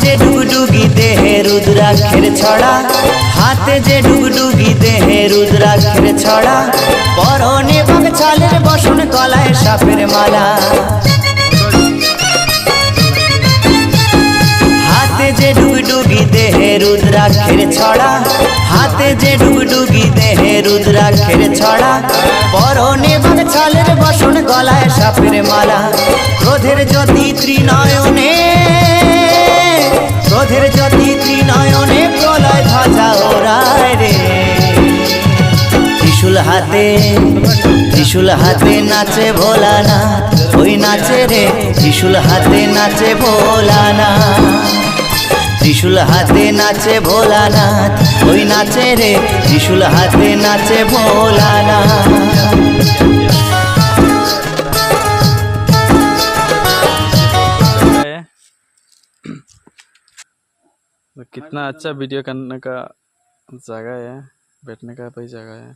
যে ডুগডুগি দেহে রুদ্রাক্ষের ছড়া, হাতে যে ডুগডুগি দেহে রুদ্রাক্ষের ছড়া, পরনে বাঘ ছালের বসন গলায় সাপের মালা। হাতে যে ডুগডুগি দেহে রুদ্রাক্ষের ছড়া, হাতে যে ডুগডুগি দেহে রুদ্রাক্ষের ছড়া, পরনে বাঘ ছালের বসন গলায় সাপের মালা। ক্রোধের জ্যোতি ত্রিনয়নে, ক্রোধের জ্যোতি ত্রিনয়নে প্রলয় ধ্বজা ওড়ায় রে। ত্রিশূল হাতে, ত্রিশূল হাতে নাচে ভোলানাথ, ওই নাচে রে ত্রিশূল হাতে নাচে ভোলানাথ। ত্রিশূল হাতে নাচে ভোলানাথ, ওই নাচে রে ত্রিশূল হাতে নাচে ভোলানাথ। कितना अच्छा वीडियो करने का जगह है, बैठने का भी जगह है।